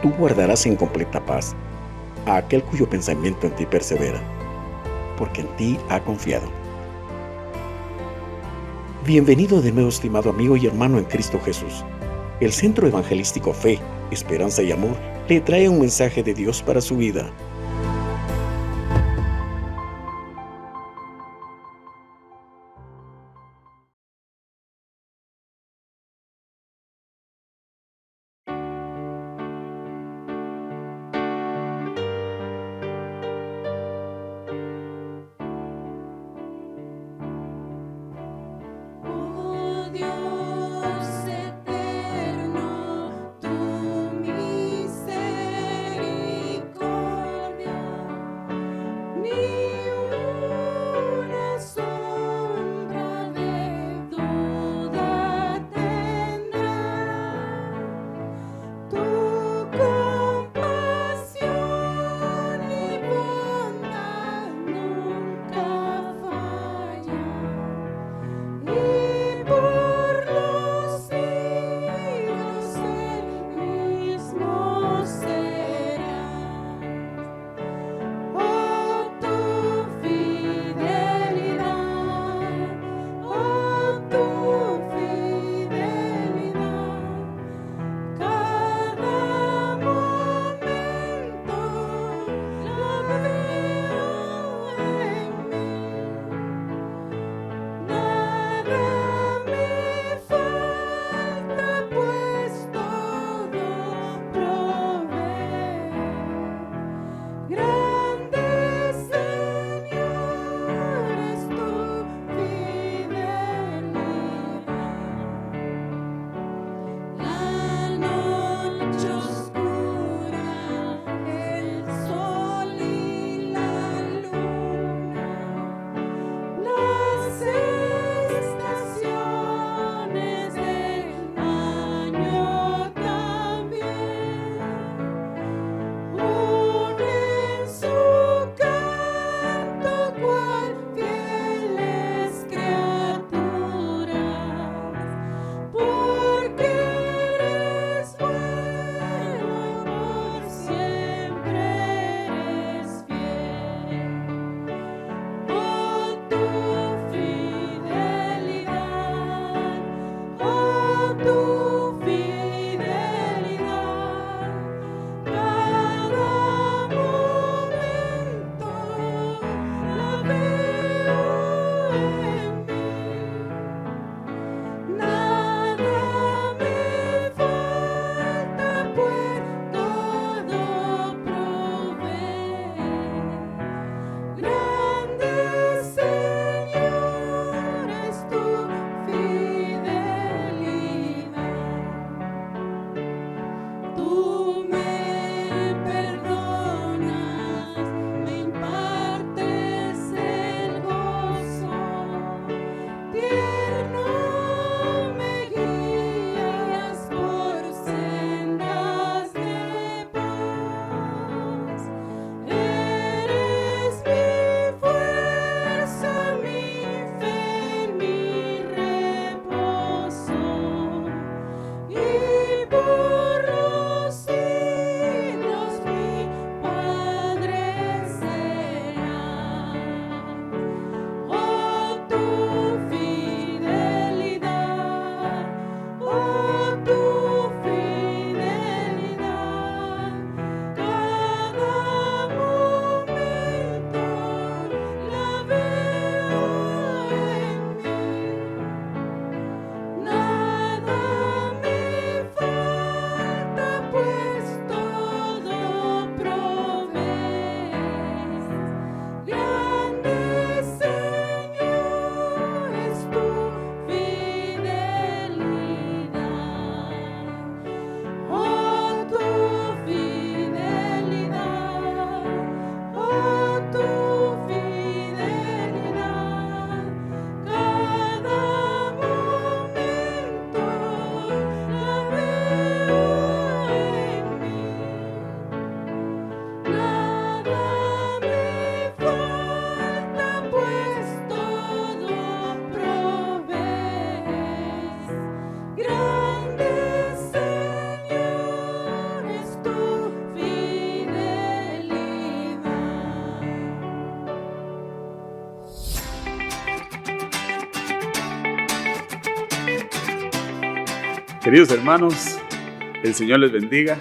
tú guardarás en completa paz a aquel cuyo pensamiento en ti persevera, porque en ti ha confiado. Bienvenido de nuevo, estimado amigo y hermano en Cristo Jesús. El Centro Evangelístico Fe, Esperanza y Amor le trae un mensaje de Dios para su vida. Oh Dios eterno, tu misericordia Queridos hermanos, el Señor les bendiga.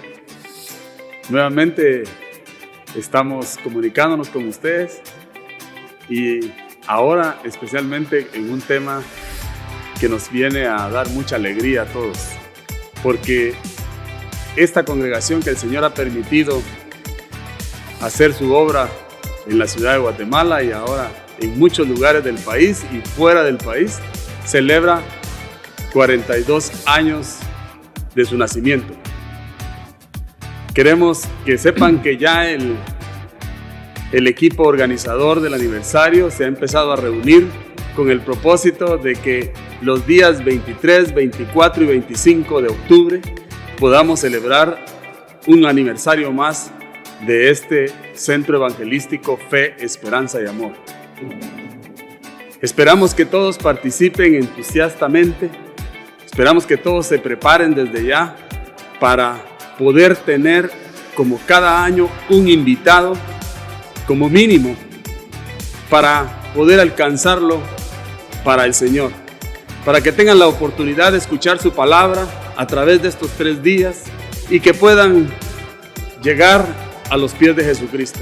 Nuevamente estamos comunicándonos con ustedes y ahora especialmente en un tema que nos viene a dar mucha alegría a todos, porque esta congregación que el Señor ha permitido hacer su obra en la ciudad de Guatemala y ahora en muchos lugares del país y fuera del país, celebra 42 años de su nacimiento. Queremos que sepan que ya el equipo organizador del aniversario se ha empezado a reunir con el propósito de que los días 23, 24 y 25 de octubre podamos celebrar un aniversario más de este Centro Evangelístico Fe, Esperanza y Amor. Esperamos que todos participen entusiastamente. Esperamos que todos se preparen desde ya para poder tener como cada año un invitado como mínimo para poder alcanzarlo para el Señor, para que tengan la oportunidad de escuchar su palabra a través de estos 3 días y que puedan llegar a los pies de Jesucristo.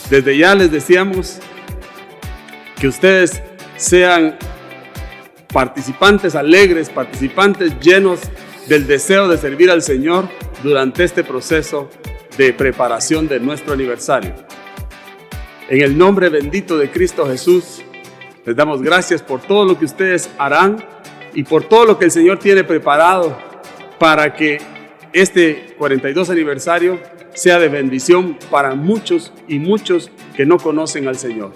Desde ya les deseamos que ustedes sean participantes alegres, participantes llenos del deseo de servir al Señor durante este proceso de preparación de nuestro aniversario. En el nombre bendito de Cristo Jesús, les damos gracias por todo lo que ustedes harán y por todo lo que el Señor tiene preparado para que este 42 aniversario sea de bendición para muchos y muchos que no conocen al Señor.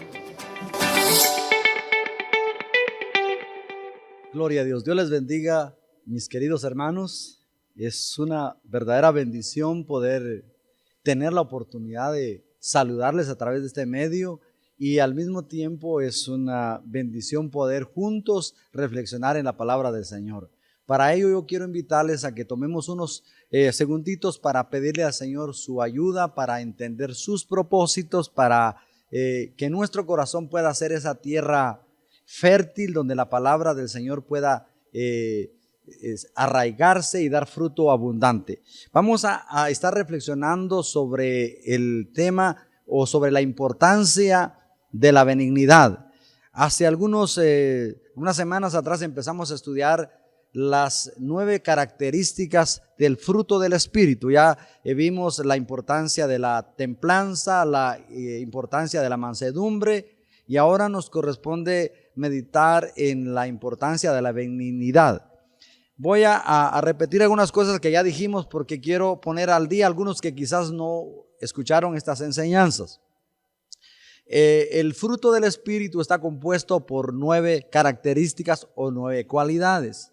Gloria a Dios. Dios les bendiga, mis queridos hermanos. Es una verdadera bendición poder tener la oportunidad de saludarles a través de este medio y al mismo tiempo es una bendición poder juntos reflexionar en la palabra del Señor. Para ello yo quiero invitarles a que tomemos unos segunditos para pedirle al Señor su ayuda, para entender sus propósitos, para que nuestro corazón pueda ser esa tierra fértil donde la palabra del Señor pueda arraigarse y dar fruto abundante. Vamos a estar reflexionando sobre el tema o sobre la importancia de la benignidad. Hace unas semanas atrás empezamos a estudiar las 9 características del fruto del Espíritu. Ya vimos la importancia de la templanza, la importancia de la mansedumbre y ahora nos corresponde meditar en la importancia de la benignidad. Voy a repetir algunas cosas que ya dijimos porque quiero poner al día algunos que quizás no escucharon estas enseñanzas. El fruto del Espíritu está compuesto por 9 características o 9 cualidades.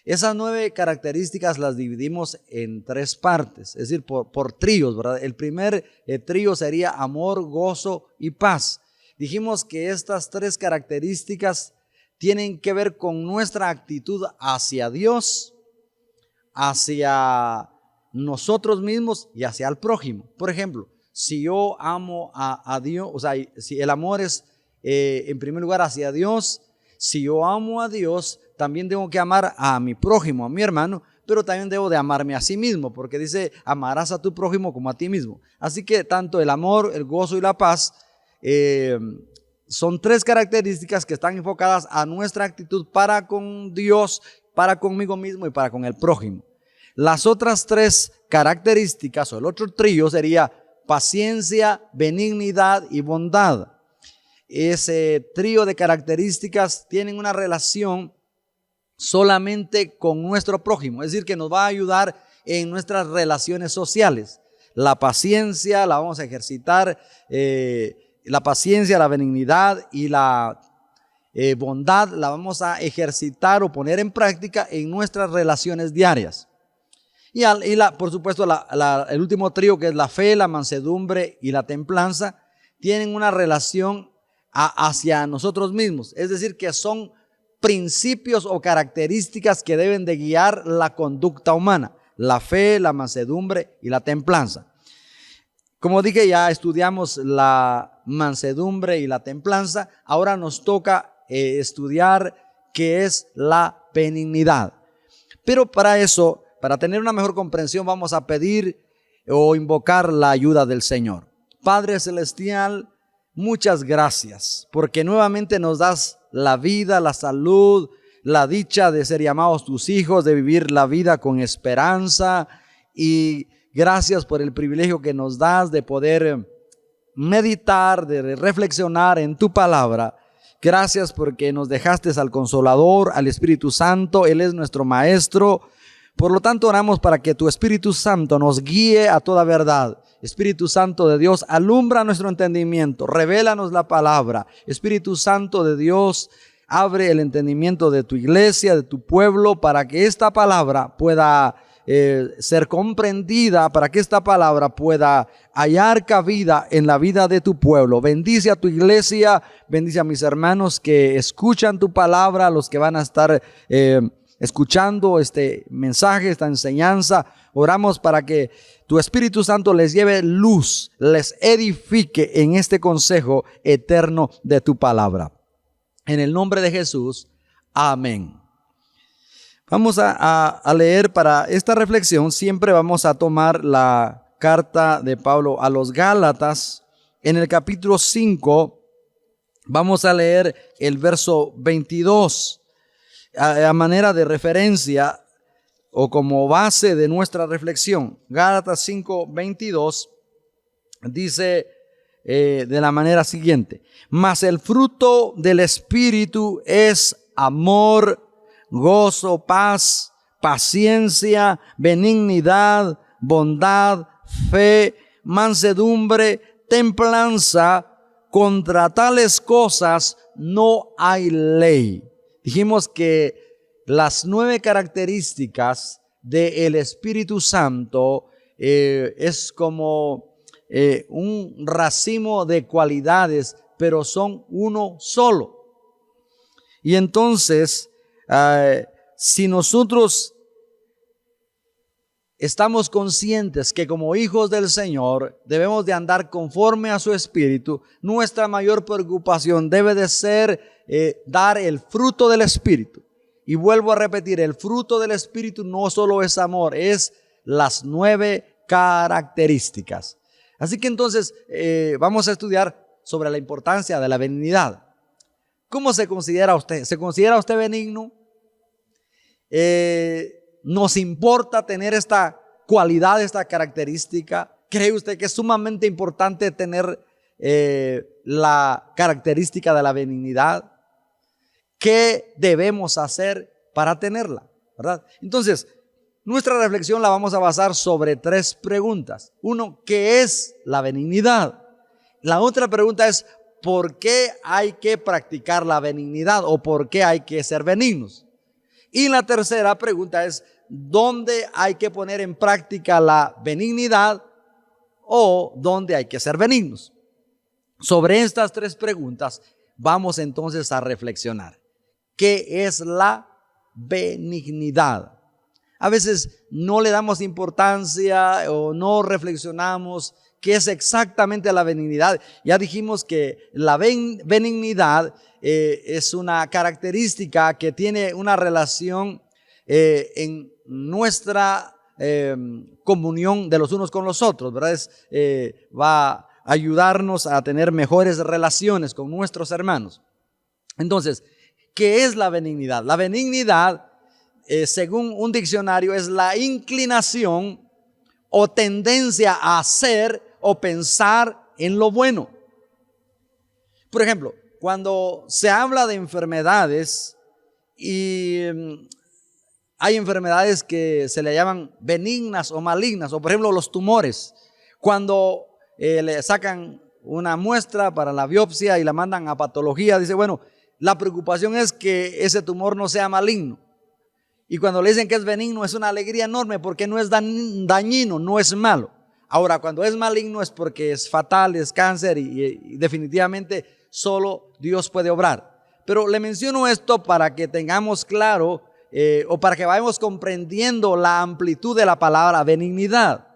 Esas 9 características las dividimos en 3 partes, es decir, por tríos, ¿verdad? El primer trío sería amor, gozo y paz. Dijimos que estas 3 características tienen que ver con nuestra actitud hacia Dios, hacia nosotros mismos y hacia el prójimo. Por ejemplo, si yo amo a Dios, o sea, si el amor es en primer lugar hacia Dios, si yo amo a Dios, también tengo que amar a mi prójimo, a mi hermano, pero también debo de amarme a sí mismo, porque dice, amarás a tu prójimo como a ti mismo. Así que tanto el amor, el gozo y la paz son 3 características que están enfocadas a nuestra actitud para con Dios, para conmigo mismo y para con el prójimo. Las otras 3 características o el otro trío sería paciencia, benignidad y bondad. Ese trío de características tienen una relación solamente con nuestro prójimo, es decir, que nos va a ayudar en nuestras relaciones sociales. La paciencia la vamos a ejercitar, la paciencia, la benignidad y la bondad la vamos a ejercitar o poner en práctica en nuestras relaciones diarias. Y por supuesto el último trío, que es la fe, la mansedumbre y la templanza, tienen una relación hacia nosotros mismos, es decir, que son principios o características que deben de guiar la conducta humana: la fe, la mansedumbre y la templanza. Como dije, ya estudiamos la mansedumbre y la templanza. Ahora nos toca estudiar qué es la benignidad. Pero para eso, para tener una mejor comprensión, vamos a pedir o invocar la ayuda del Señor. Padre Celestial, muchas gracias, porque nuevamente nos das la vida, la salud, la dicha de ser llamados tus hijos, de vivir la vida con esperanza, y gracias por el privilegio que nos das de poder meditar, de reflexionar en tu palabra. Gracias porque nos dejaste al Consolador, al Espíritu Santo. Él es nuestro Maestro. Por lo tanto, oramos para que tu Espíritu Santo nos guíe a toda verdad. Espíritu Santo de Dios, alumbra nuestro entendimiento, revélanos la palabra. Espíritu Santo de Dios, abre el entendimiento de tu iglesia, de tu pueblo, para que esta palabra pueda ser comprendida, para que esta palabra pueda hallar cabida en la vida de tu pueblo. Bendice a tu iglesia, bendice a mis hermanos que escuchan tu palabra, a los que van a estar escuchando este mensaje, esta enseñanza. Oramos para que tu Espíritu Santo les lleve luz, les edifique en este consejo eterno de tu palabra. En el nombre de Jesús, amén. Vamos a leer para esta reflexión. Siempre vamos a tomar la carta de Pablo a los Gálatas. En el capítulo 5 vamos a leer el verso 22 a manera de referencia o como base de nuestra reflexión. Gálatas 5:22 dice de la manera siguiente: mas el fruto del Espíritu es amor, gozo, paz, paciencia, benignidad, bondad, fe, mansedumbre, templanza. Contra tales cosas no hay ley. Dijimos que las 9 características del Espíritu Santo es como un racimo de cualidades, pero son uno solo. Y entonces, si nosotros estamos conscientes que como hijos del Señor debemos de andar conforme a su Espíritu, nuestra mayor preocupación debe de ser dar el fruto del Espíritu. Y vuelvo a repetir, el fruto del Espíritu no solo es amor, es las 9 características. Así que entonces vamos a estudiar sobre la importancia de la benignidad. ¿Cómo se considera usted? ¿Se considera usted benigno? ¿Nos importa tener esta cualidad, esta característica? ¿Cree usted que es sumamente importante tener la característica de la benignidad? ¿Qué debemos hacer para tenerla? ¿Verdad? Entonces, nuestra reflexión la vamos a basar sobre 3 preguntas. Uno, ¿qué es la benignidad? La otra pregunta es, ¿por qué hay que practicar la benignidad o por qué hay que ser benignos? Y la tercera pregunta es, ¿dónde hay que poner en práctica la benignidad o dónde hay que ser benignos? Sobre estas 3 preguntas vamos entonces a reflexionar. ¿Qué es la benignidad? A veces no le damos importancia o no reflexionamos qué es exactamente la benignidad. Ya dijimos que la benignidad es una característica que tiene una relación en nuestra comunión de los unos con los otros, ¿verdad? Va a ayudarnos a tener mejores relaciones con nuestros hermanos. Entonces, ¿qué es la benignidad? La benignidad, según un diccionario, es la inclinación o tendencia a hacer o pensar en lo bueno. Por ejemplo, cuando se habla de enfermedades y hay enfermedades que se le llaman benignas o malignas, o por ejemplo los tumores, cuando le sacan una muestra para la biopsia y la mandan a patología, dice, bueno, la preocupación es que ese tumor no sea maligno. Y cuando le dicen que es benigno, es una alegría enorme porque no es dañino, no es malo. Ahora, cuando es maligno es porque es fatal, es cáncer y definitivamente solo Dios puede obrar. Pero le menciono esto para que tengamos claro o para que vayamos comprendiendo la amplitud de la palabra benignidad.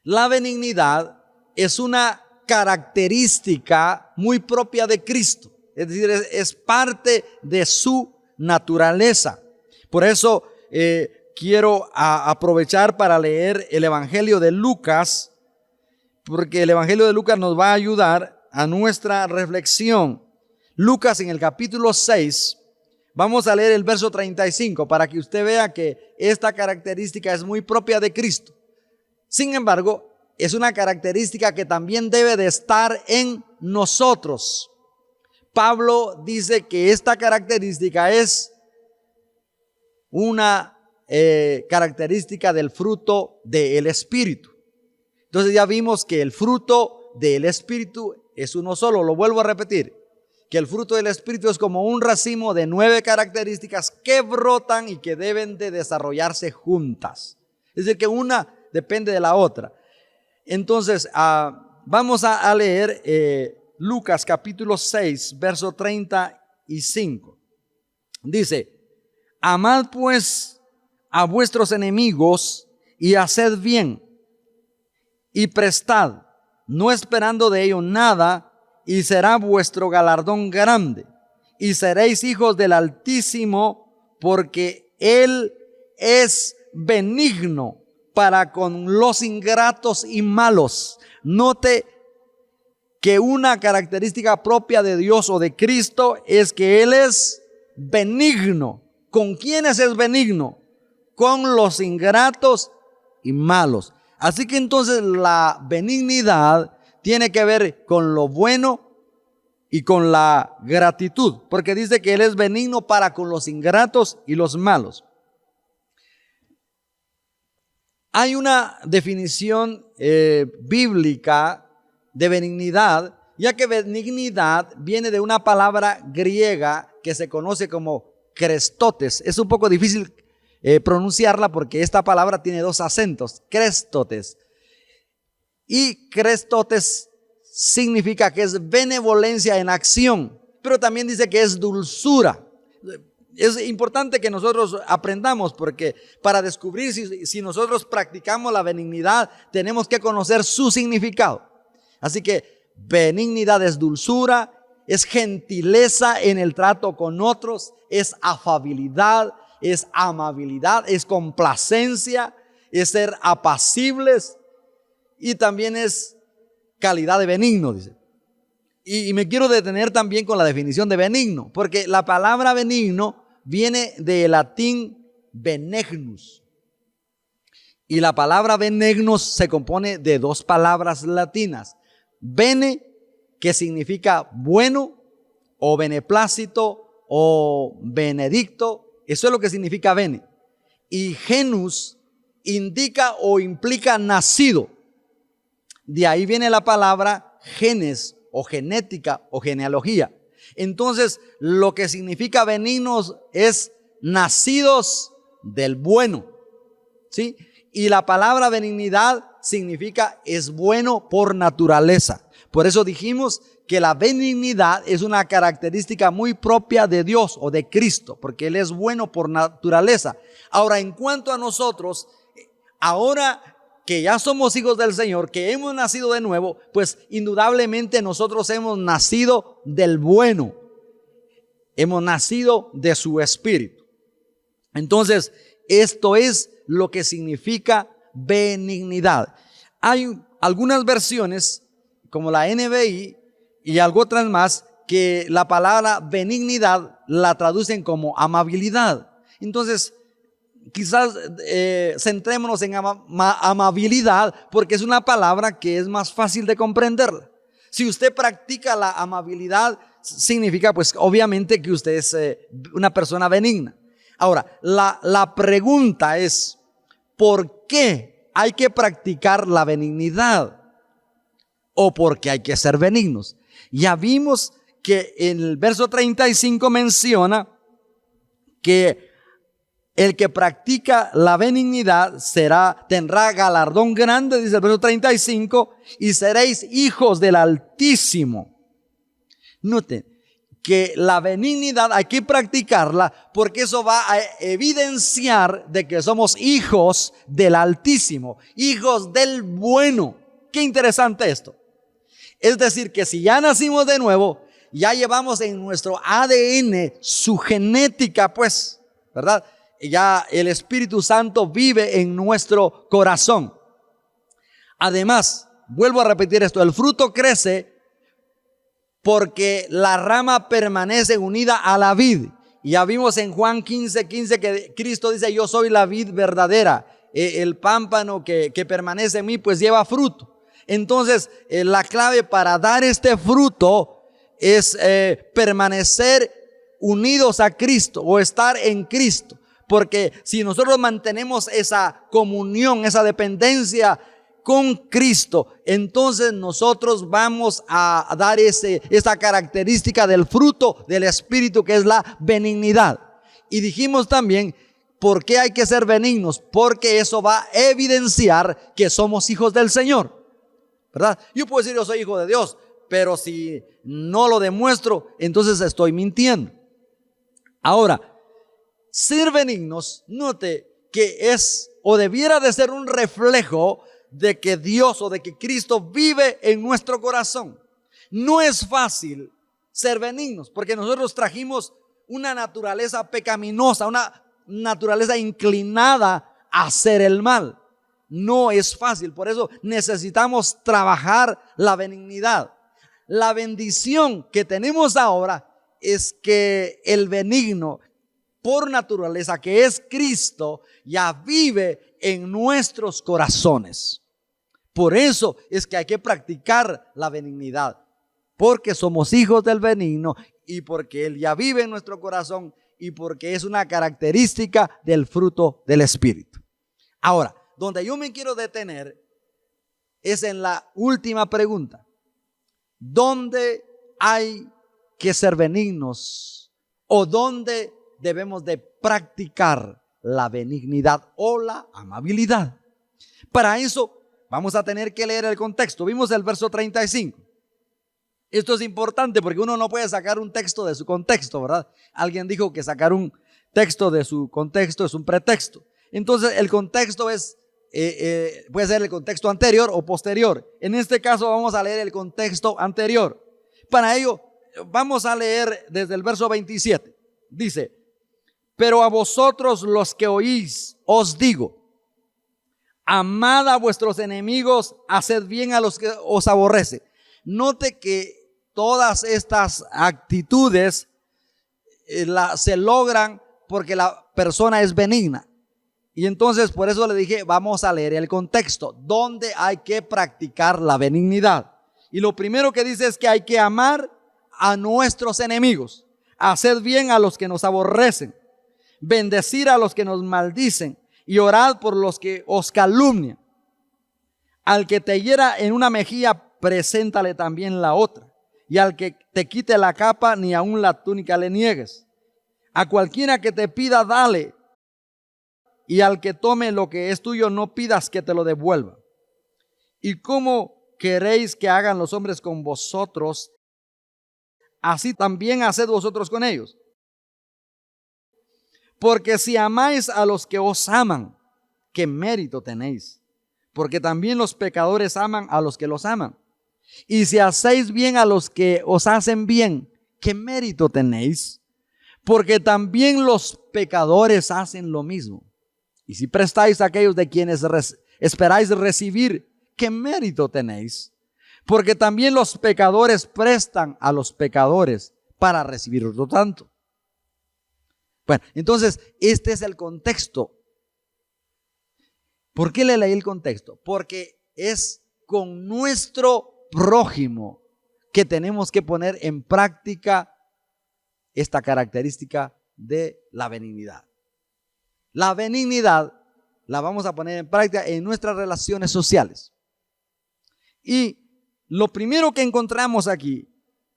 La benignidad es una característica muy propia de Cristo. Es decir, es parte de su naturaleza. Por eso quiero aprovechar para leer el Evangelio de Lucas, porque el Evangelio de Lucas nos va a ayudar a nuestra reflexión. Lucas en el capítulo 6, vamos a leer el verso 35 para que usted vea que esta característica es muy propia de Cristo. Sin embargo, es una característica que también debe de estar en nosotros. Pablo dice que esta característica es una característica del fruto del Espíritu. Entonces ya vimos que el fruto del Espíritu es uno solo. Lo vuelvo a repetir, que el fruto del Espíritu es como un racimo de 9 características que brotan y que deben de desarrollarse juntas. Es decir, que una depende de la otra. Entonces, vamos a leer Lucas capítulo 6, verso 35. Dice: amad pues a vuestros enemigos y haced bien y prestad, no esperando de ello nada, y será vuestro galardón grande, y seréis hijos del Altísimo, porque Él es benigno para con los ingratos y malos. Note que una característica propia de Dios o de Cristo es que Él es benigno. ¿Con quiénes es benigno? Con los ingratos y malos. Así que entonces la benignidad tiene que ver con lo bueno y con la gratitud, porque dice que Él es benigno para con los ingratos y los malos. Hay una definición bíblica de benignidad, ya que benignidad viene de una palabra griega que se conoce como crestotes. Es un poco difícil pronunciarla porque esta palabra tiene 2 acentos, crestotes. Y crestotes significa que es benevolencia en acción, pero también dice que es dulzura. Es importante que nosotros aprendamos, porque para descubrir si nosotros practicamos la benignidad, tenemos que conocer su significado. Así que benignidad es dulzura, es gentileza en el trato con otros, es afabilidad, es amabilidad, es complacencia, es ser apacibles, y también es calidad de benigno, dice. Y me quiero detener también con la definición de benigno, porque la palabra benigno viene del latín benignus. Y la palabra benignos se compone de 2 palabras latinas. Bene, que significa bueno, o beneplácito, o benedicto. Eso es lo que significa bene. Y genus indica o implica nacido. De ahí viene la palabra genes, o genética, o genealogía. Entonces, lo que significa benignos es nacidos del bueno, ¿sí? Y la palabra benignidad significa es bueno por naturaleza. Por eso dijimos que la benignidad es una característica muy propia de Dios o de Cristo, porque Él es bueno por naturaleza. Ahora, en cuanto a nosotros, ahora que ya somos hijos del Señor, que hemos nacido de nuevo, pues indudablemente nosotros hemos nacido del bueno. Hemos nacido de su Espíritu. Entonces, esto es lo que significa benignidad. Hay algunas versiones, como la NBI y algo otras más, que la palabra benignidad la traducen como amabilidad. Entonces, quizás centrémonos en amabilidad, porque es una palabra que es más fácil de comprenderla. Si usted practica la amabilidad, significa pues obviamente que usted es una persona benigna. Ahora, la pregunta es, ¿por qué hay que practicar la benignidad? ¿O por qué hay que ser benignos? Ya vimos que en el verso 35 menciona que el que practica la benignidad tendrá galardón grande, dice el verso 35, y seréis hijos del Altísimo. Noten que la benignidad hay que practicarla, porque eso va a evidenciar de que somos hijos del Altísimo, hijos del bueno. Qué interesante esto. Es decir, que si ya nacimos de nuevo, ya llevamos en nuestro ADN su genética, pues, ¿verdad? ya el Espíritu Santo vive en nuestro corazón. Además, vuelvo a repetir esto, el fruto crece porque la rama permanece unida a la vid. Y ya vimos en Juan 15:15 que Cristo dice: yo soy la vid verdadera, el pámpano que permanece en mí pues lleva fruto. Entonces la clave para dar este fruto es permanecer unidos a Cristo o estar en Cristo. Porque si nosotros mantenemos esa comunión, esa dependencia con Cristo, entonces nosotros vamos a dar esa característica del fruto del Espíritu, que es la benignidad. Y dijimos también, ¿por qué hay que ser benignos? Porque eso va a evidenciar que somos hijos del Señor, ¿verdad? Yo puedo decir: yo soy hijo de Dios, pero si no lo demuestro, entonces estoy mintiendo. Ahora, ser benignos, note que es o debiera de ser un reflejo de que Dios o de que Cristo vive en nuestro corazón. No es fácil ser benignos porque nosotros trajimos una naturaleza pecaminosa, una naturaleza inclinada a hacer el mal. No es fácil, por eso necesitamos trabajar la benignidad. La bendición que tenemos ahora es que el benigno, por naturaleza, que es Cristo, ya vive en nuestros corazones. Por eso es que hay que practicar la benignidad, porque somos hijos del benigno y porque Él ya vive en nuestro corazón y porque es una característica del fruto del Espíritu. Ahora, donde yo me quiero detener es en la última pregunta: ¿dónde hay que ser benignos o dónde debemos de practicar la benignidad o la amabilidad? Para eso vamos a tener que leer el contexto. Vimos el verso 35. Esto es importante porque uno no puede sacar un texto de su contexto, ¿verdad? Alguien dijo que sacar un texto de su contexto es un pretexto. Entonces el contexto es, puede ser el contexto anterior o posterior. En este caso vamos a leer el contexto anterior. Para ello vamos a leer desde el verso 27. Dice: pero a vosotros los que oís os digo, amad a vuestros enemigos, haced bien a los que os aborrecen. Note que todas estas actitudes se logran porque la persona es benigna. Y entonces por eso le dije, vamos a leer el contexto, donde hay que practicar la benignidad. Y lo primero que dice es que hay que amar a nuestros enemigos, hacer bien a los que nos aborrecen, bendecir a los que nos maldicen y orad por los que os calumnian. Al que te hiera en una mejilla, preséntale también la otra. Y al que te quite la capa, ni aun la túnica le niegues. A cualquiera que te pida, dale. Y al que tome lo que es tuyo, no pidas que te lo devuelva. ¿Y cómo queréis que hagan los hombres con vosotros? Así también haced vosotros con ellos. Porque si amáis a los que os aman, ¿qué mérito tenéis? Porque también los pecadores aman a los que los aman. Y si hacéis bien a los que os hacen bien, ¿qué mérito tenéis? Porque también los pecadores hacen lo mismo. Y si prestáis a aquellos de quienes esperáis recibir, ¿qué mérito tenéis? Porque también los pecadores prestan a los pecadores para recibir otro tanto. Bueno, entonces este es el contexto. ¿Por qué le leí el contexto? Porque es con nuestro prójimo que tenemos que poner en práctica esta característica de la benignidad. La benignidad la vamos a poner en práctica en nuestras relaciones sociales. Y lo primero que encontramos aquí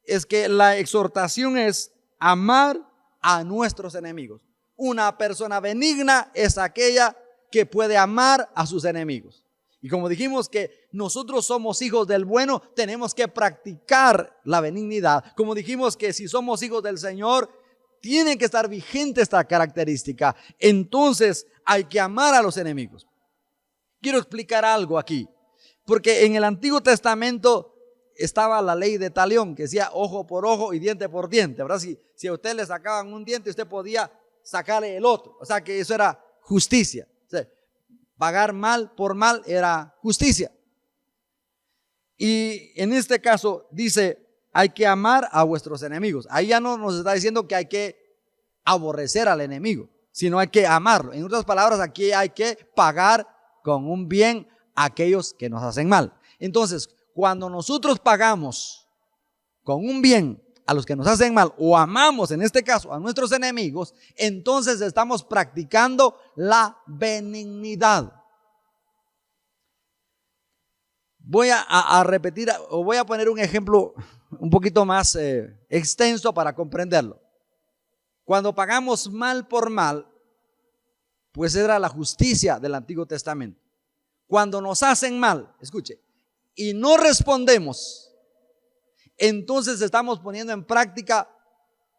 es que la exhortación es amar a nuestros enemigos. Una persona benigna es aquella que puede amar a sus enemigos. Y como dijimos que nosotros somos hijos del bueno, tenemos que practicar la benignidad. Como dijimos que si somos hijos del Señor, tiene que estar vigente esta característica. Entonces hay que amar a los enemigos. Quiero explicar algo aquí, porque en el Antiguo Testamento estaba la ley de talión que decía ojo por ojo y diente por diente, ¿verdad? Si a usted le sacaban un diente, usted podía sacarle el otro. O sea que eso era justicia. O sea, pagar mal por mal era justicia. Y en este caso dice, hay que amar a vuestros enemigos. Ahí ya no nos está diciendo que hay que aborrecer al enemigo, sino hay que amarlo. En otras palabras, aquí hay que pagar con un bien a aquellos que nos hacen mal. Entonces, cuando nosotros pagamos con un bien a los que nos hacen mal, o amamos en este caso a nuestros enemigos, entonces estamos practicando la benignidad. Voy a repetir, o voy a poner un ejemplo un poquito más extenso para comprenderlo. Cuando pagamos mal por mal, pues era la justicia del Antiguo Testamento. Cuando nos hacen mal, escuche, y no respondemos, entonces estamos poniendo en práctica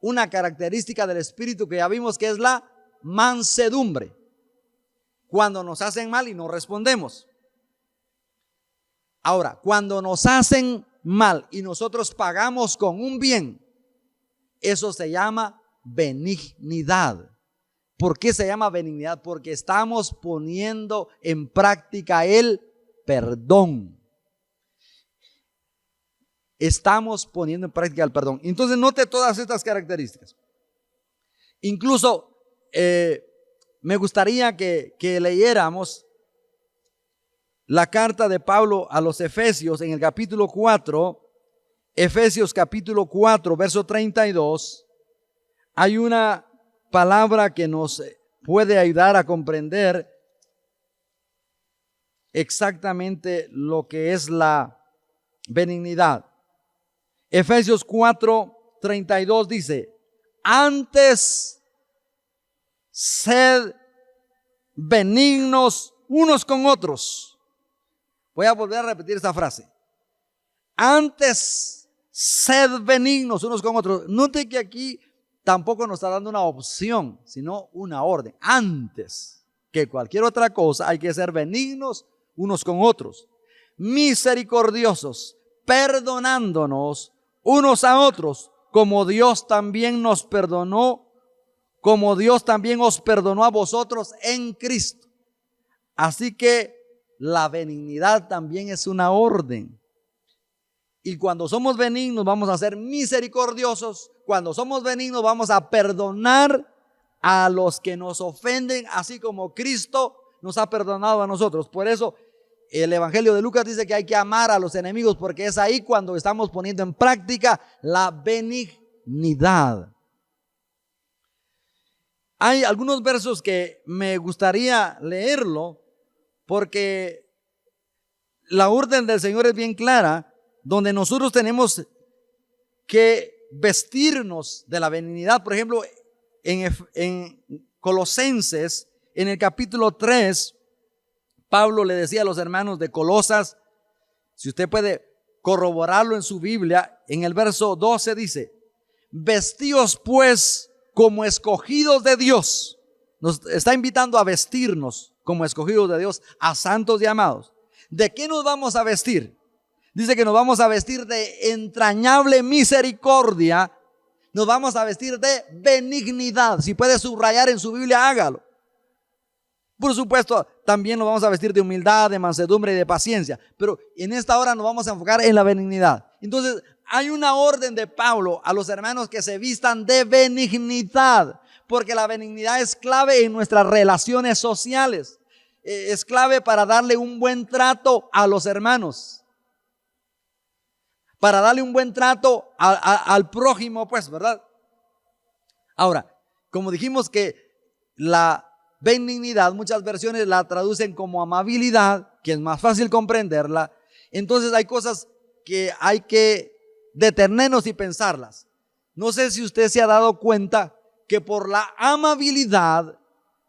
una característica del Espíritu que ya vimos, que es la mansedumbre. Cuando nos hacen mal y no respondemos. Ahora, cuando nos hacen mal y nosotros pagamos con un bien, eso se llama benignidad. ¿Por qué se llama benignidad? Porque estamos poniendo en práctica el perdón. Estamos poniendo en práctica el perdón. Entonces note todas estas características. Incluso me gustaría que leyéramos la carta de Pablo a los Efesios en el capítulo 4, Efesios capítulo 4, verso 32. Hay una palabra que nos puede ayudar a comprender exactamente lo que es la benignidad. Efesios 4, 32 dice, antes sed benignos unos con otros. Voy a volver a repetir esta frase. Antes sed benignos unos con otros. Note que aquí tampoco nos está dando una opción, sino una orden. Antes que cualquier otra cosa hay que ser benignos unos con otros, misericordiosos, perdonándonos unos a otros, como Dios también nos perdonó, como Dios también os perdonó a vosotros en Cristo. Así que la benignidad también es una orden. Y cuando somos benignos vamos a ser misericordiosos. Cuando somos benignos vamos a perdonar a los que nos ofenden, así como Cristo nos ha perdonado a nosotros. Por eso el Evangelio de Lucas dice que hay que amar a los enemigos, porque es ahí cuando estamos poniendo en práctica la benignidad. Hay algunos versos que me gustaría leerlo, porque la orden del Señor es bien clara, donde nosotros tenemos que vestirnos de la benignidad. Por ejemplo, en Colosenses, en el capítulo 3, Pablo le decía a los hermanos de Colosas, si usted puede corroborarlo en su Biblia, en el verso 12 dice, vestíos pues como escogidos de Dios. Nos está invitando a vestirnos como escogidos de Dios, a santos y amados. ¿De qué nos vamos a vestir? Dice que nos vamos a vestir de entrañable misericordia, nos vamos a vestir de benignidad. Si puede subrayar en su Biblia, hágalo. Por supuesto, también nos vamos a vestir de humildad, de mansedumbre y de paciencia, pero en esta hora nos vamos a enfocar en la benignidad. Entonces, hay una orden de Pablo a los hermanos que se vistan de benignidad, porque la benignidad es clave en nuestras relaciones sociales. Es clave para darle un buen trato a los hermanos, para darle un buen trato al prójimo, pues, ¿verdad? Ahora, como dijimos que la benignidad, muchas versiones la traducen como amabilidad, que es más fácil comprenderla. Entonces hay cosas que hay que detenernos y pensarlas. No sé si usted se ha dado cuenta que por la amabilidad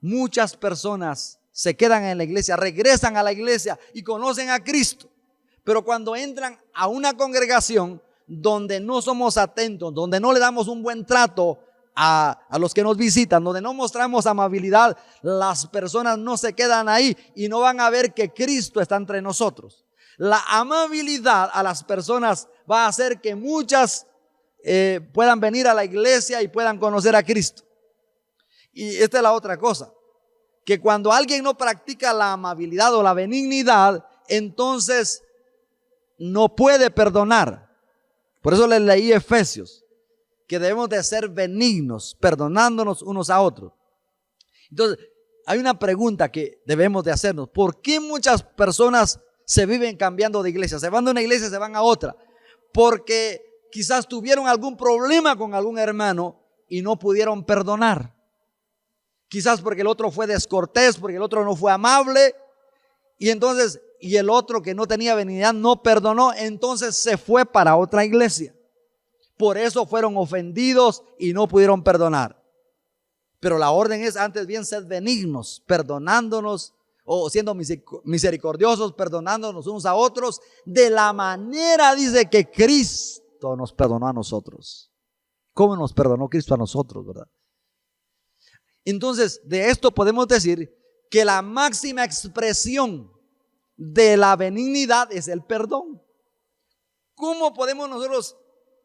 muchas personas se quedan en la iglesia, regresan a la iglesia y conocen a Cristo. Pero cuando entran a una congregación donde no somos atentos, donde no le damos un buen trato a los que nos visitan, donde no mostramos amabilidad, las personas no se quedan ahí y no van a ver que Cristo está entre nosotros. La amabilidad a las personas va a hacer que muchas puedan venir a la iglesia y puedan conocer a Cristo. Y esta es la otra cosa, que cuando alguien no practica la amabilidad o la benignidad, entonces no puede perdonar. Por eso les leí Efesios, que debemos de ser benignos, perdonándonos unos a otros. Entonces, hay una pregunta que debemos de hacernos. ¿Por qué muchas personas se viven cambiando de iglesia? Se van de una iglesia y se van a otra. Porque quizás tuvieron algún problema con algún hermano y no pudieron perdonar. Quizás porque el otro fue descortés, porque el otro no fue amable. Y entonces, y el otro que no tenía benignidad no perdonó, entonces se fue para otra iglesia. Por eso fueron ofendidos y no pudieron perdonar. Pero la orden es antes bien ser benignos, perdonándonos o siendo misericordiosos, perdonándonos unos a otros de la manera, dice, que Cristo nos perdonó a nosotros. ¿Cómo nos perdonó Cristo a nosotros, verdad? Entonces, de esto podemos decir que la máxima expresión de la benignidad es el perdón. ¿Cómo podemos nosotros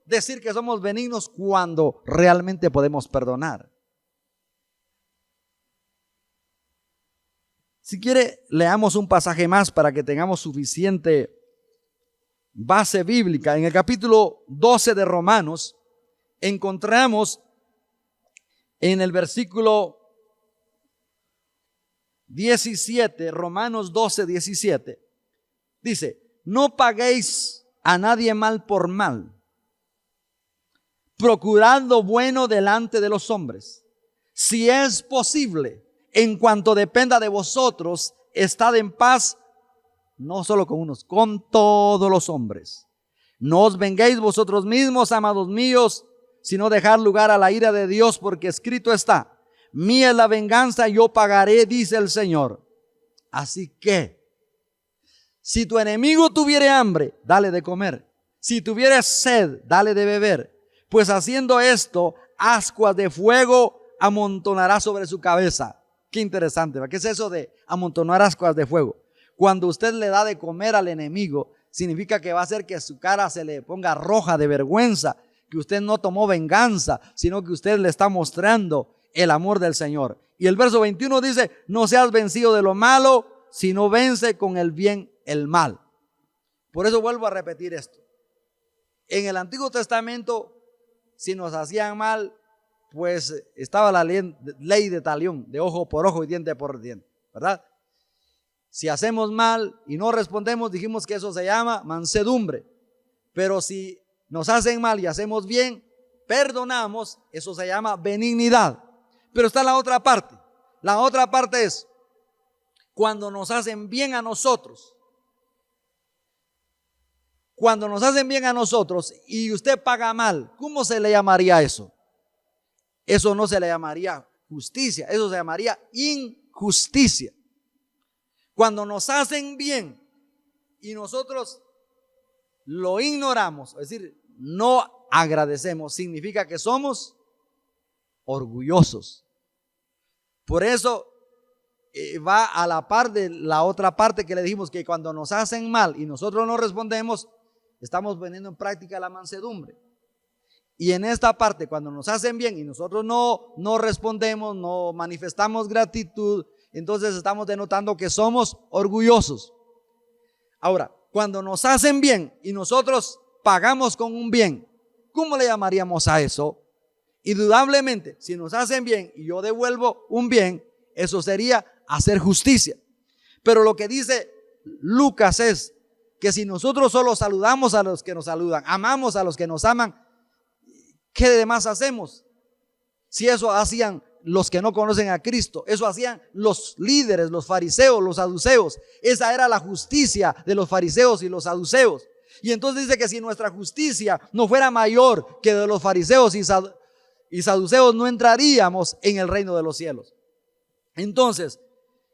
decir que somos benignos cuando realmente podemos perdonar? Si quiere, leamos un pasaje más para que tengamos suficiente base bíblica. En el capítulo 12 de Romanos encontramos en el versículo 17, Romanos 12, 17, dice: no paguéis a nadie mal por mal, procurando bueno delante de los hombres. Si es posible, en cuanto dependa de vosotros, estad en paz, no solo con unos, con todos los hombres. No os venguéis vosotros mismos, amados míos, sino dejar lugar a la ira de Dios, porque escrito está: mía es la venganza, yo pagaré, dice el Señor. Así que, si tu enemigo tuviere hambre, dale de comer. Si tuviere sed, dale de beber. Pues haciendo esto, ascuas de fuego amontonará sobre su cabeza. Qué interesante, ¿verdad? ¿Qué es eso de amontonar ascuas de fuego? Cuando usted le da de comer al enemigo, significa que va a hacer que su cara se le ponga roja de vergüenza, que usted no tomó venganza, sino que usted le está mostrando el amor del Señor. Y el verso 21 dice: no seas vencido de lo malo, sino vence con el bien el mal. Por eso vuelvo a repetir esto. En el Antiguo Testamento, si nos hacían mal, pues estaba la ley de talión, de ojo por ojo y diente por diente, ¿verdad? Si hacemos mal y no respondemos, dijimos que eso se llama mansedumbre. Pero si nos hacen mal y hacemos bien, perdonamos, eso se llama benignidad. Pero está la otra parte. La otra parte es cuando nos hacen bien a nosotros. Cuando nos hacen bien a nosotros y usted paga mal, ¿cómo se le llamaría eso? Eso no se le llamaría justicia, eso se llamaría injusticia. Cuando nos hacen bien y nosotros lo ignoramos, es decir, no agradecemos, significa que somos orgullosos. Por eso va a la par de la otra parte que le dijimos, que cuando nos hacen mal y nosotros no respondemos, estamos poniendo en práctica la mansedumbre. Y en esta parte, cuando nos hacen bien y nosotros no respondemos, no manifestamos gratitud, entonces estamos denotando que somos orgullosos. Ahora, cuando nos hacen bien y nosotros pagamos con un bien, ¿cómo le llamaríamos a eso? Indudablemente, si nos hacen bien y yo devuelvo un bien, eso sería hacer justicia. Pero lo que dice Lucas es que si nosotros solo saludamos a los que nos saludan, amamos a los que nos aman, ¿qué demás hacemos? Si eso hacían los que no conocen a Cristo, eso hacían los líderes, los fariseos, los saduceos. Esa era la justicia de los fariseos y los saduceos. Y entonces dice que si nuestra justicia no fuera mayor que de los fariseos y saduceos, no entraríamos en el reino de los cielos. Entonces,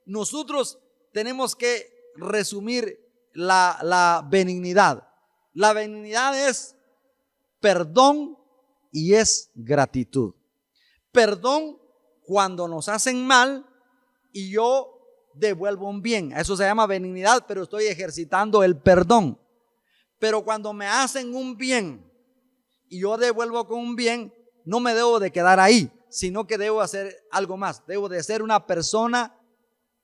nosotros tenemos que resumir la benignidad. La benignidad es perdón y es gratitud. Perdón cuando nos hacen mal y yo devuelvo un bien. Eso se llama benignidad, pero estoy ejercitando el perdón. Pero cuando me hacen un bien y yo devuelvo con un bien, no me debo de quedar ahí, sino que debo hacer algo más. Debo de ser una persona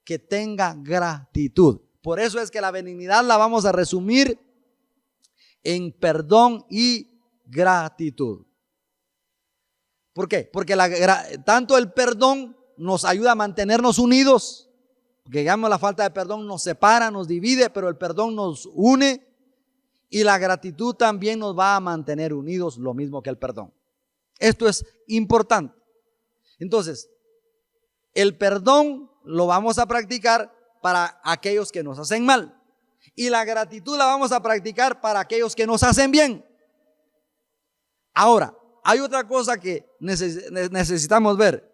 que tenga gratitud. Por eso es que la benignidad la vamos a resumir en perdón y gratitud. ¿Por qué? Porque tanto el perdón nos ayuda a mantenernos unidos, porque digamos la falta de perdón nos separa, nos divide, pero el perdón nos une, y la gratitud también nos va a mantener unidos, lo mismo que el perdón. Esto es importante. Entonces, el perdón lo vamos a practicar para aquellos que nos hacen mal, y la gratitud la vamos a practicar para aquellos que nos hacen bien. Ahora, hay otra cosa que necesitamos ver.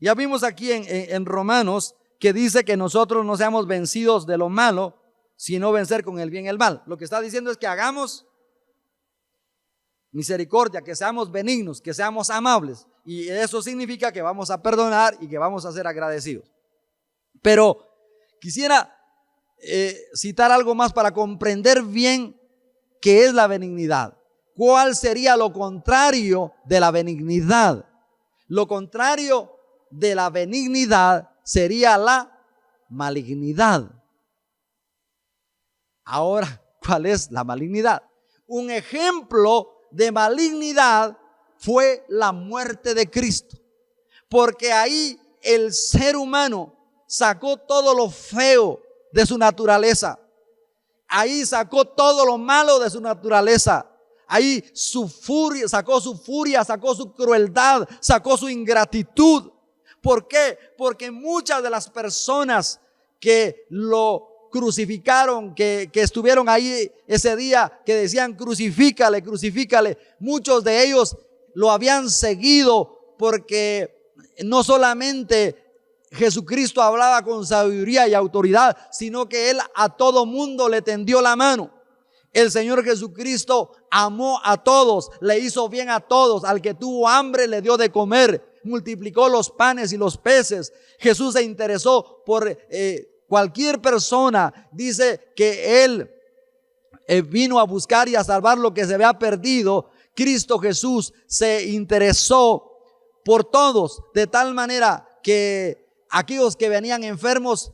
Ya vimos aquí en Romanos que dice que nosotros no seamos vencidos de lo malo, sino vencer con el bien el mal. Lo que está diciendo es que hagamos misericordia, que seamos benignos, que seamos amables. Y eso significa que vamos a perdonar y que vamos a ser agradecidos. Pero quisiera citar algo más para comprender bien qué es la benignidad. ¿Cuál sería lo contrario de la benignidad? Lo contrario de la benignidad sería la malignidad. Ahora, ¿cuál es la malignidad? Un ejemplo de malignidad fue la muerte de Cristo, porque ahí el ser humano sacó todo lo feo de su naturaleza. Ahí sacó todo lo malo de su naturaleza. Ahí su furia, sacó su crueldad, sacó su ingratitud. ¿Por qué? Porque muchas de las personas que lo crucificaron, que estuvieron ahí ese día, que decían crucifícale, crucifícale, muchos de ellos lo habían seguido porque no solamente Jesucristo hablaba con sabiduría y autoridad, sino que Él a todo mundo le tendió la mano. El Señor Jesucristo amó a todos, le hizo bien a todos. Al que tuvo hambre le dio de comer, multiplicó los panes y los peces. Jesús se interesó por cualquier persona. Dice que Él vino a buscar y a salvar lo que se había perdido. Cristo Jesús se interesó por todos, de tal manera que aquellos que venían enfermos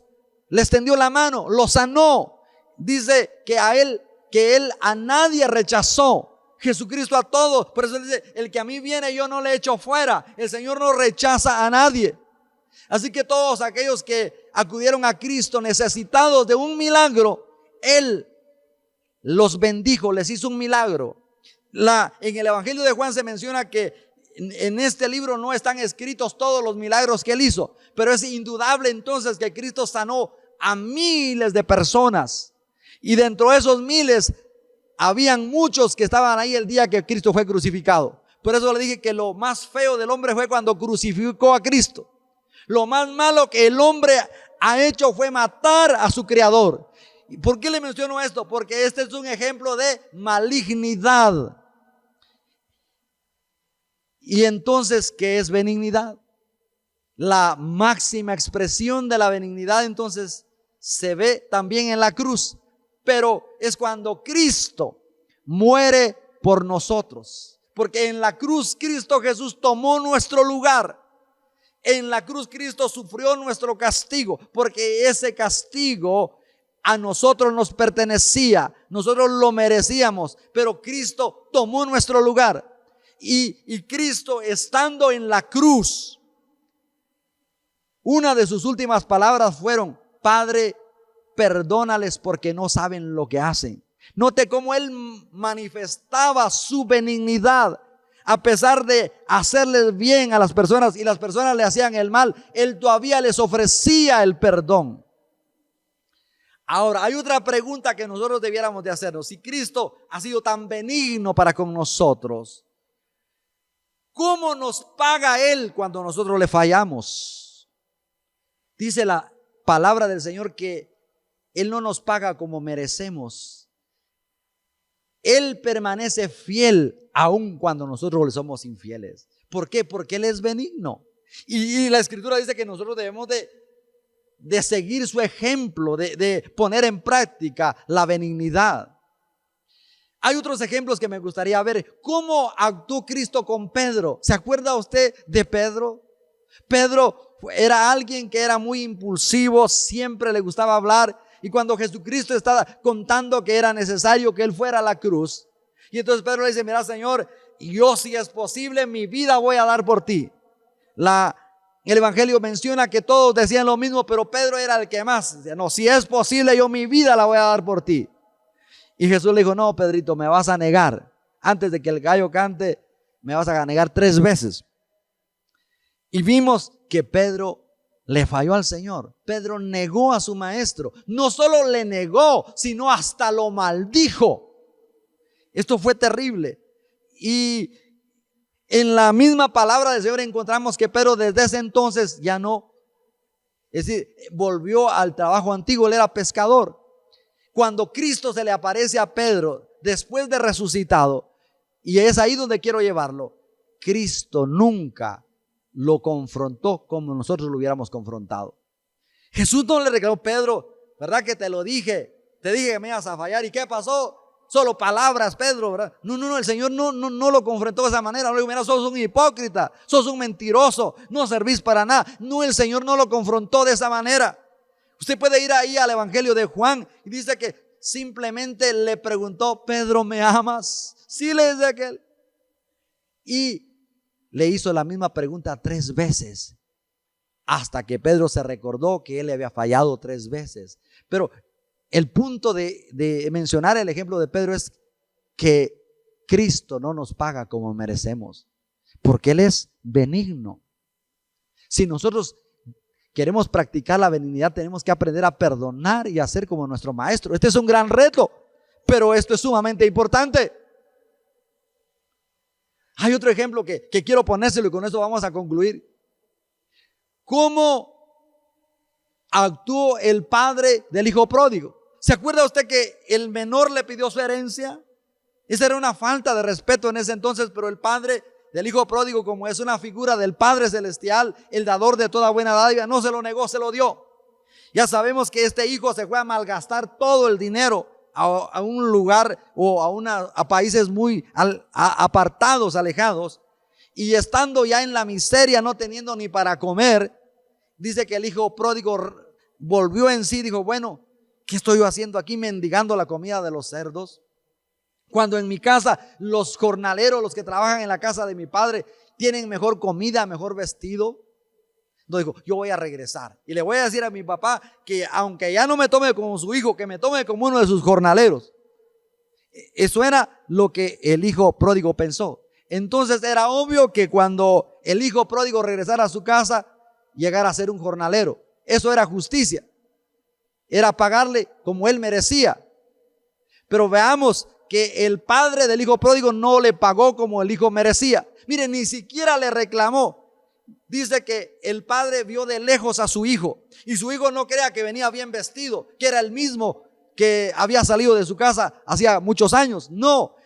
les tendió la mano, los sanó. Dice que Él a nadie rechazó. Jesucristo a todos. Por eso dice, el que a mí viene yo no le echo fuera. El Señor no rechaza a nadie. Así que todos aquellos que acudieron a Cristo necesitados de un milagro, Él los bendijo, les hizo un milagro. En el Evangelio de Juan se menciona que en este libro no están escritos todos los milagros que Él hizo, pero es indudable entonces que Cristo sanó a miles de personas. Y dentro de esos miles habían muchos que estaban ahí el día que Cristo fue crucificado. Por eso le dije que lo más feo del hombre fue cuando crucificó a Cristo. Lo más malo que el hombre ha hecho fue matar a su Creador. ¿Y por qué le menciono esto? Porque este es un ejemplo de malignidad. Y entonces, ¿qué es benignidad? La máxima expresión de la benignidad entonces se ve también en la cruz. Pero es cuando Cristo muere por nosotros. Porque en la cruz Cristo Jesús tomó nuestro lugar. En la cruz Cristo sufrió nuestro castigo. Porque ese castigo a nosotros nos pertenecía. Nosotros lo merecíamos. Pero Cristo tomó nuestro lugar. Y Cristo, estando en la cruz, una de sus últimas palabras fueron: Padre, perdónales porque no saben lo que hacen. Note cómo Él manifestaba su benignidad. A pesar de hacerles bien a las personas y las personas le hacían el mal, Él todavía les ofrecía el perdón. Ahora, hay otra pregunta que nosotros debiéramos de hacernos. Si Cristo ha sido tan benigno para con nosotros, ¿cómo nos paga Él cuando nosotros le fallamos? Dice la palabra del Señor que Él no nos paga como merecemos. Él permanece fiel aun cuando nosotros le somos infieles. ¿Por qué? Porque Él es benigno. Y la Escritura dice que nosotros debemos de seguir su ejemplo, de poner en práctica la benignidad. Hay otros ejemplos que me gustaría ver. ¿Cómo actuó Cristo con Pedro? ¿Se acuerda usted de Pedro? Pedro era alguien que era muy impulsivo, siempre le gustaba hablar. Y cuando Jesucristo estaba contando que era necesario que él fuera a la cruz, y entonces Pedro le dice: mira, Señor, yo, si es posible, mi vida voy a dar por ti. El Evangelio menciona que todos decían lo mismo, pero Pedro era el que más decía: no, si es posible, yo mi vida la voy a dar por ti. Y Jesús le dijo: no, Pedrito, me vas a negar. Antes de que el gallo cante, me vas a negar 3 veces. Y vimos que Pedro le falló al Señor. Pedro negó a su maestro. No solo le negó, sino hasta lo maldijo. Esto fue terrible. Y en la misma palabra del Señor encontramos que Pedro desde ese entonces ya no, es decir, volvió al trabajo antiguo. Él era pescador. Cuando Cristo se le aparece a Pedro después de resucitado, y es ahí donde quiero llevarlo, Cristo nunca lo confrontó como nosotros lo hubiéramos confrontado. Jesús no le reclamó: Pedro, ¿verdad que te lo dije? Te dije que me ibas a fallar. ¿Y qué pasó? Solo palabras, Pedro, ¿verdad? No, el Señor no lo confrontó de esa manera. No le dijo: mira, sos un hipócrita, sos un mentiroso, no servís para nada. No, el Señor no lo confrontó de esa manera. Usted puede ir ahí al Evangelio de Juan y dice que simplemente le preguntó: Pedro, ¿me amas? Sí, le dice aquel. Y le hizo la misma pregunta 3 veces, hasta que Pedro se recordó que él le había fallado 3 veces. Pero el punto de mencionar el ejemplo de Pedro es que Cristo no nos paga como merecemos, porque Él es benigno. Si nosotros queremos practicar la benignidad, tenemos que aprender a perdonar y a ser como nuestro maestro. Este es un gran reto, pero esto es sumamente importante. Hay otro ejemplo que quiero ponérselo y con esto vamos a concluir. ¿Cómo actuó el padre del hijo pródigo? ¿Se acuerda usted que el menor le pidió su herencia? Esa era una falta de respeto en ese entonces, pero el padre del hijo pródigo, como es una figura del Padre Celestial, el dador de toda buena dádiva, no se lo negó, se lo dio. Ya sabemos que este hijo se fue a malgastar todo el dinero a un lugar o a países muy apartados, alejados, y estando ya en la miseria, no teniendo ni para comer, dice que el hijo pródigo volvió en sí, dijo: bueno, ¿qué estoy yo haciendo aquí mendigando la comida de los cerdos? Cuando en mi casa los jornaleros, los que trabajan en la casa de mi padre, tienen mejor comida, mejor vestido. Entonces dijo: yo voy a regresar y le voy a decir a mi papá que aunque ya no me tome como su hijo, que me tome como uno de sus jornaleros. Eso era lo que el hijo pródigo pensó. Entonces era obvio que cuando el hijo pródigo regresara a su casa, llegara a ser un jornalero. Eso era justicia, era pagarle como él merecía. Pero veamos que el padre del hijo pródigo no le pagó como el hijo merecía. Miren, ni siquiera le reclamó. Dice que el padre vio de lejos a su hijo, y su hijo no crea que venía bien vestido, que era el mismo que había salido de su casa hacía muchos años. No,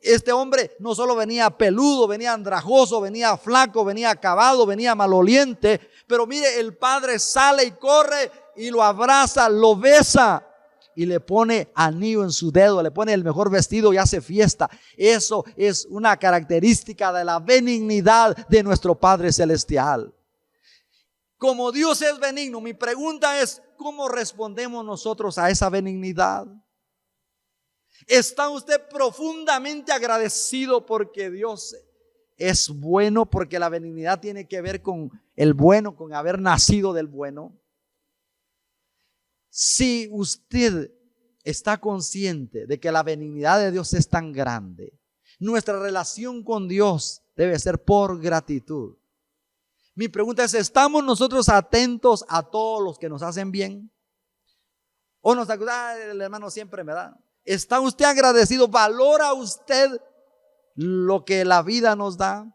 este hombre no solo venía peludo, venía andrajoso, venía flaco, venía acabado, venía maloliente. Pero mire, el padre sale y corre y lo abraza, lo besa y le pone anillo en su dedo, le pone el mejor vestido y hace fiesta. Eso es una característica de la benignidad de nuestro Padre Celestial. Como Dios es benigno, mi pregunta es: ¿cómo respondemos nosotros a esa benignidad? ¿Está usted profundamente agradecido porque Dios es bueno? Porque la benignidad tiene que ver con el bueno, con haber nacido del bueno. Si usted está consciente de que la benignidad de Dios es tan grande, nuestra relación con Dios debe ser por gratitud. Mi pregunta es: ¿estamos nosotros atentos a todos los que nos hacen bien? ¿O nos acusa: el hermano siempre me da? ¿Está usted agradecido? ¿Valora usted lo que la vida nos da?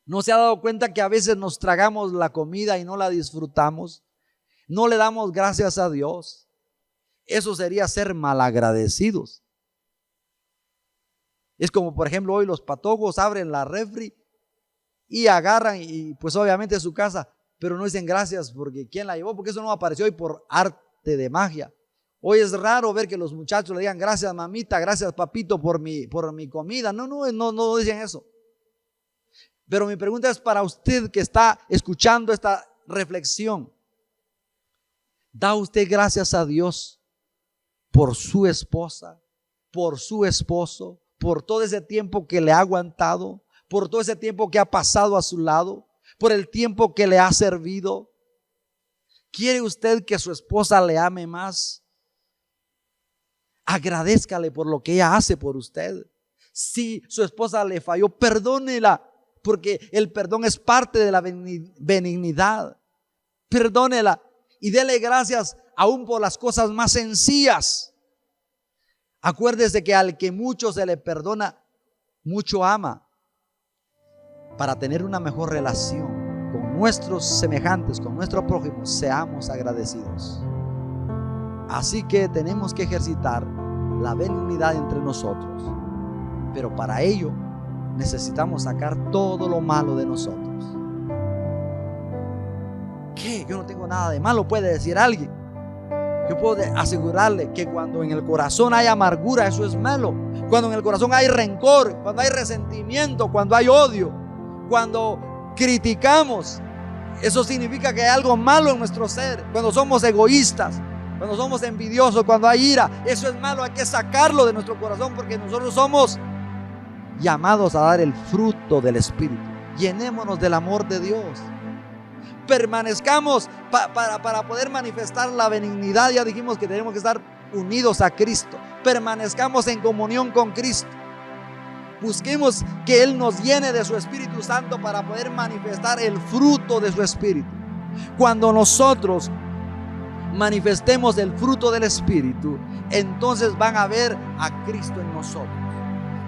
¿No se ha dado cuenta que a veces nos tragamos la comida y no la disfrutamos? No le damos gracias a Dios. Eso sería ser malagradecidos. Es como, por ejemplo, hoy los patojos abren la refri y agarran, y pues obviamente es su casa, pero no dicen gracias porque ¿quién la llevó? Porque eso no apareció hoy por arte de magia. Hoy es raro ver que los muchachos le digan gracias mamita, gracias papito por mi comida. No dicen eso. Pero mi pregunta es para usted que está escuchando esta reflexión. ¿Da usted gracias a Dios por su esposa, por su esposo, por todo ese tiempo que le ha aguantado, por todo ese tiempo que ha pasado a su lado, por el tiempo que le ha servido? ¿Quiere usted que su esposa le ame más? Agradézcale por lo que ella hace por usted. Si su esposa le falló, perdónela, porque el perdón es parte de la benignidad. Perdónela y dele gracias aún por las cosas más sencillas. Acuérdese que al que mucho se le perdona, mucho ama. Para tener una mejor relación con nuestros semejantes, con nuestro prójimo, seamos agradecidos. Así que tenemos que ejercitar la benignidad entre nosotros. Pero para ello necesitamos sacar todo lo malo de nosotros. ¿Qué? Yo no tengo nada de malo, puede decir alguien. Yo puedo asegurarle que cuando en el corazón hay amargura, eso es malo. Cuando en el corazón hay rencor, cuando hay resentimiento, cuando hay odio, cuando criticamos, eso significa que hay algo malo en nuestro ser. Cuando somos egoístas, cuando somos envidiosos, cuando hay ira, eso es malo. Hay que sacarlo de nuestro corazón, porque nosotros somos llamados a dar el fruto del Espíritu. Llenémonos del amor de Dios. Permanezcamos para poder manifestar la benignidad. Ya dijimos que tenemos que estar unidos a Cristo. Permanezcamos en comunión con Cristo. Busquemos que Él nos llene de su Espíritu Santo para poder manifestar el fruto de su Espíritu. Cuando nosotros manifestemos el fruto del Espíritu, entonces van a ver a Cristo en nosotros.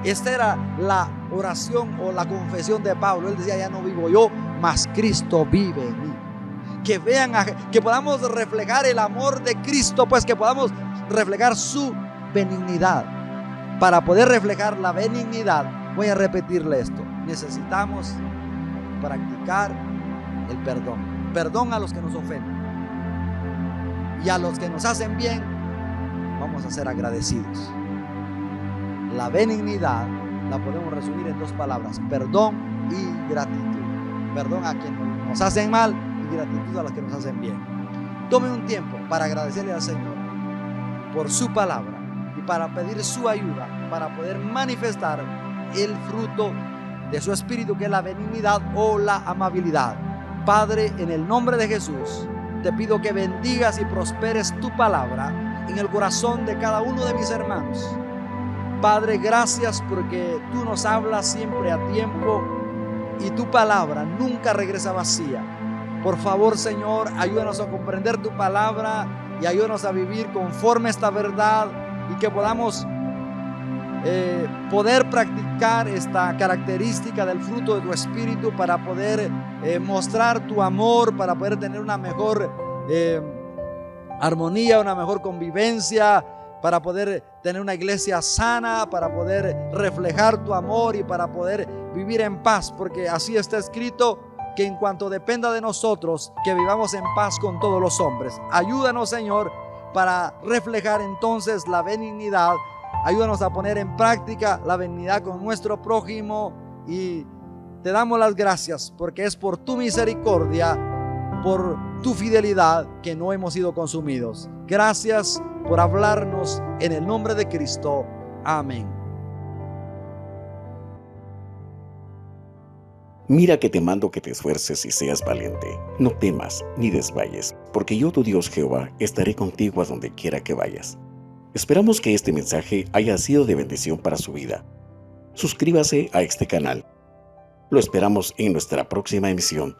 Esta era la oración o la confesión de Pablo. Él decía: ya no vivo yo, mas Cristo vive en mí. Que vean, que podamos reflejar el amor de Cristo, pues que podamos reflejar su benignidad. Para poder reflejar la benignidad, voy a repetirle esto: necesitamos practicar el perdón. Perdón a los que nos ofenden. Y a los que nos hacen bien, vamos a ser agradecidos. La benignidad la podemos resumir en dos palabras: perdón y gratitud. Perdón a quienes nos hacen mal y gratitud a los que nos hacen bien. Tome un tiempo para agradecerle al Señor por su palabra y para pedir su ayuda para poder manifestar el fruto de su Espíritu, que es la benignidad o la amabilidad. Padre, en el nombre de Jesús, te pido que bendigas y prosperes tu palabra en el corazón de cada uno de mis hermanos. Padre, gracias porque tú nos hablas siempre a tiempo y tu palabra nunca regresa vacía. Por favor, Señor, ayúdanos a comprender tu palabra y ayúdanos a vivir conforme a esta verdad, y que podamos poder practicar esta característica del fruto de tu Espíritu para poder mostrar tu amor, para poder tener una mejor armonía, una mejor convivencia, para poder tener una iglesia sana, para poder reflejar tu amor y para poder vivir en paz, porque así está escrito, que en cuanto dependa de nosotros, que vivamos en paz con todos los hombres. Ayúdanos, Señor, para reflejar entonces la benignidad. Ayúdanos a poner en práctica la benignidad con nuestro prójimo, y te damos las gracias porque es por tu misericordia, por tu fidelidad, que no hemos sido consumidos. Gracias por hablarnos, en el nombre de Cristo. Amén. Mira que te mando que te esfuerces y seas valiente. No temas ni desmayes, porque yo, tu Dios Jehová, estaré contigo a donde quiera que vayas. Esperamos que este mensaje haya sido de bendición para su vida. Suscríbase a este canal. Lo esperamos en nuestra próxima emisión.